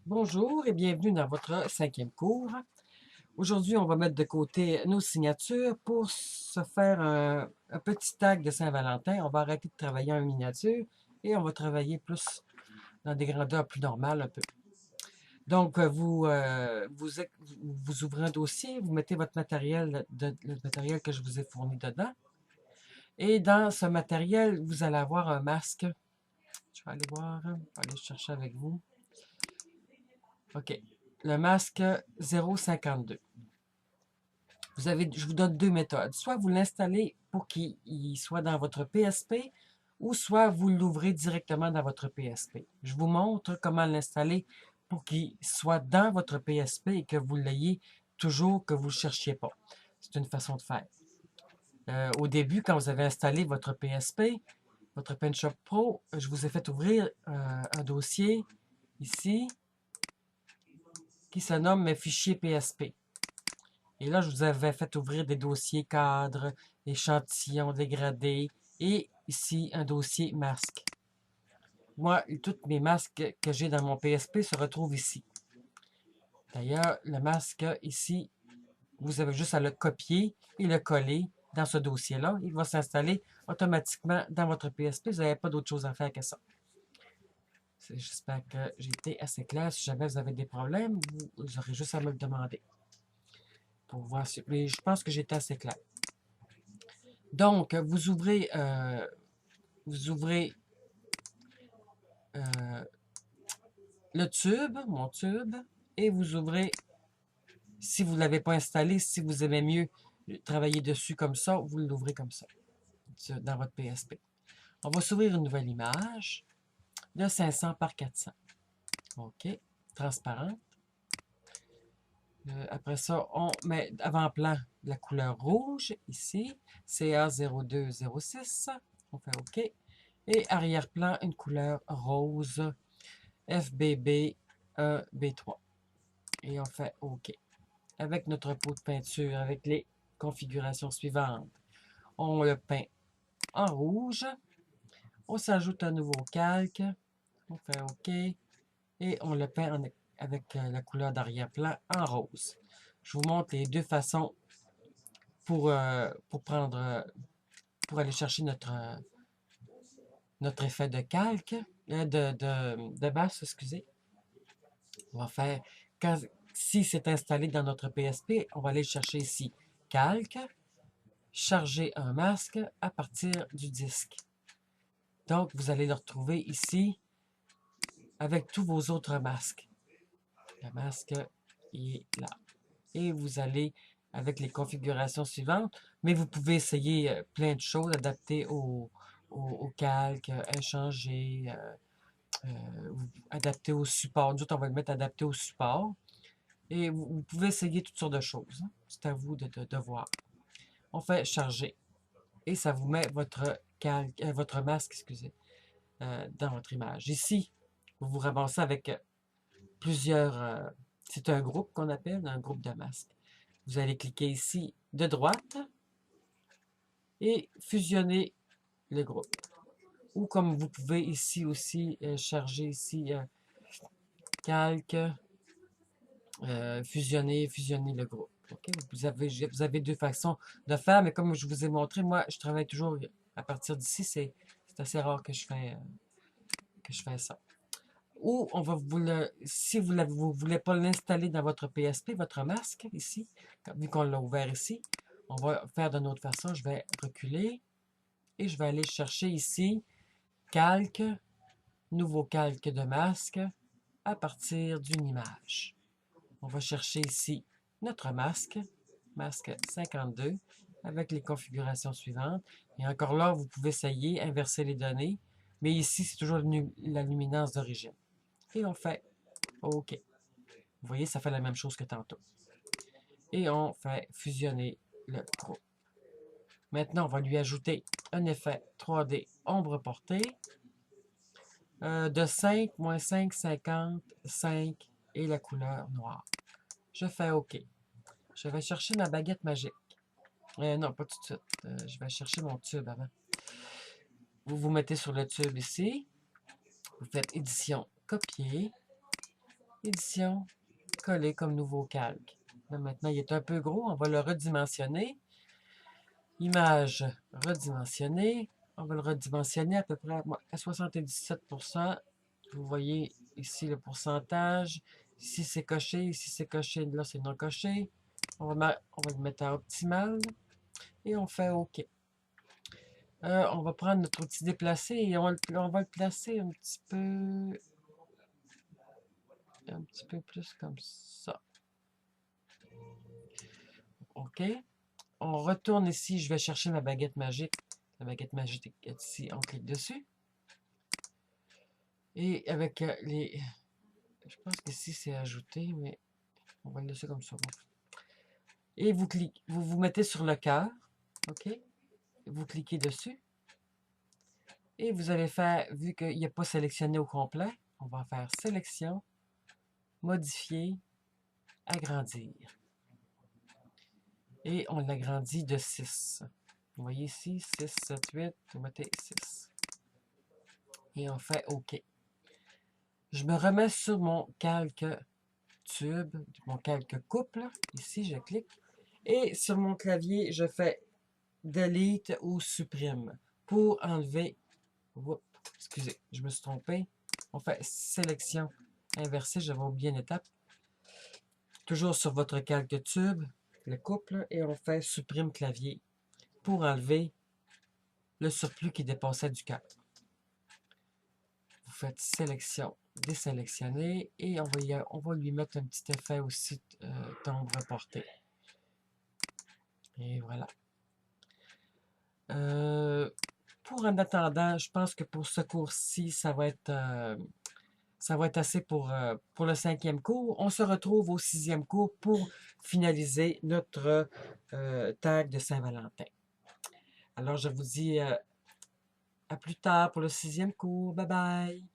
Bonjour et bienvenue dans votre 5e cours. Aujourd'hui, on va mettre de côté nos signatures pour se faire un petit tag de Saint-Valentin. On va arrêter de travailler en miniature et on va travailler plus dans des grandeurs plus normales un peu. Donc, vous ouvrez un dossier, vous mettez votre matériel, le matériel que je vous ai fourni dedans. Et dans ce matériel, vous allez avoir un masque. Je vais aller voir, je vais aller le chercher avec vous. OK. Le masque 0,52. Je vous donne deux méthodes. Soit vous l'installez pour qu'il soit dans votre PSP, ou soit vous l'ouvrez directement dans votre PSP. Je vous montre comment l'installer pour qu'il soit dans votre PSP et que vous l'ayez toujours, que vous ne le cherchiez pas. C'est une façon de faire. Au début, quand vous avez installé votre PSP, votre PenShop Pro, je vous ai fait ouvrir un dossier ici qui se nomme mes fichiers PSP. Et là, je vous avais fait ouvrir des dossiers cadres, échantillons dégradés et ici un dossier masque. Moi, tous mes masques que j'ai dans mon PSP se retrouvent ici. D'ailleurs, le masque ici, vous avez juste à le copier et le coller dans ce dossier-là. Il va s'installer automatiquement dans votre PSP. Vous n'avez pas d'autre chose à faire que ça. J'espère que j'ai été assez clair. Si jamais vous avez des problèmes, vous aurez juste à me le demander. Pour voir si... Mais je pense que j'ai été assez clair. Donc, vous ouvrez le tube, mon tube, et vous ouvrez, si vous ne l'avez pas installé, si vous aimez mieux travailler dessus comme ça, vous l'ouvrez comme ça, dans votre PSP. On va s'ouvrir une nouvelle image de 500 par 400. OK, transparente. Après ça, on met avant-plan la couleur rouge, ici, CA0206. On fait OK. Et arrière-plan, une couleur rose, FBB B3. Et on fait OK. Avec notre pot de peinture, avec les configurations suivantes. On le peint en rouge. On s'ajoute un nouveau calque. On fait OK. Et on le peint avec la couleur d'arrière-plan en rose. Je vous montre les deux façons pour aller chercher notre effet de calque, de masse, excusez. On va faire, si c'est installé dans notre PSP, on va aller chercher ici, calque, charger un masque à partir du disque. Donc, vous allez le retrouver ici avec tous vos autres masques. Le masque est là. Et vous allez avec les configurations suivantes, mais vous pouvez essayer plein de choses, adapter au calque, inchanger, adapter au support. Nous autres, on va le mettre adapté au support. Et vous pouvez essayer toutes sortes de choses. Hein. C'est à vous de voir. On fait charger. Et ça vous met votre masque, excusez, dans votre image. Ici, vous vous ramassez avec plusieurs... c'est un groupe qu'on appelle un groupe de masques. Vous allez cliquer ici de droite et fusionner le groupe. Ou comme vous pouvez ici aussi charger ici calque, fusionner le groupe. Okay? Vous avez deux façons de faire, mais comme je vous ai montré, moi, je travaille toujours à partir d'ici. C'est assez rare que je fais ça. Ou on va si vous ne voulez pas l'installer dans votre PSP, votre masque ici, vu qu'on l'a ouvert ici, on va faire d'une autre façon. Je vais reculer et je vais aller chercher ici calque, nouveau calque de masque à partir d'une image. On va chercher ici notre masque, masque 52, avec les configurations suivantes. Et encore là, vous pouvez essayer, inverser les données, mais ici, c'est toujours la luminance d'origine. Et on fait OK. Vous voyez, ça fait la même chose que tantôt. Et on fait fusionner le groupe. Maintenant, on va lui ajouter un effet 3D ombre portée de 5, moins 5, 50, 5 et la couleur noire. Je fais OK. Je vais chercher ma baguette magique. Non, pas tout de suite. Je vais chercher mon tube avant. Vous mettez sur le tube ici. Vous faites édition, copier. édition, coller comme nouveau calque. Là, maintenant, il est un peu gros, on va le redimensionner. Image redimensionnée. On va le redimensionner à peu près à 77%. Vous voyez ici le pourcentage. Ici, c'est coché. Ici, c'est coché. Là, c'est non coché. On va le mettre à optimal. Et on fait OK. On va prendre notre outil déplacé et on va le placer un petit peu plus comme ça. OK. On retourne ici. Je vais chercher ma baguette magique. La baguette magique est ici. On clique dessus. Et avec les... Je pense que ici, c'est ajouté, mais on va le laisser comme ça. Et vous cliquez, vous mettez sur le cœur. OK? Vous cliquez dessus. Et vous allez faire, vu qu'il n'est pas sélectionné au complet, on va faire sélection, modifier, agrandir. Et on l'agrandit de 6. Vous voyez ici, 6, 7, 8, vous mettez 6. Et on fait OK. Je me remets sur mon calque tube, mon calque couple. Ici, je clique. Et sur mon clavier, je fais Delete ou supprime pour enlever. Oups, excusez, je me suis trompé. On fait sélection inversée, j'avais oublié une étape. Toujours sur votre calque tube, le couple, et on fait supprime clavier pour enlever le surplus qui dépassait du cadre. Vous faites sélection, désélectionner, et on va lui mettre un petit effet aussi d'ombre portée. Et voilà. Pour en attendant, je pense que pour ce cours-ci, ça va être assez pour le 5e cours. On se retrouve au 6e cours pour finaliser notre tag de Saint-Valentin. Alors, je vous dis à plus tard pour le 6e cours. Bye bye!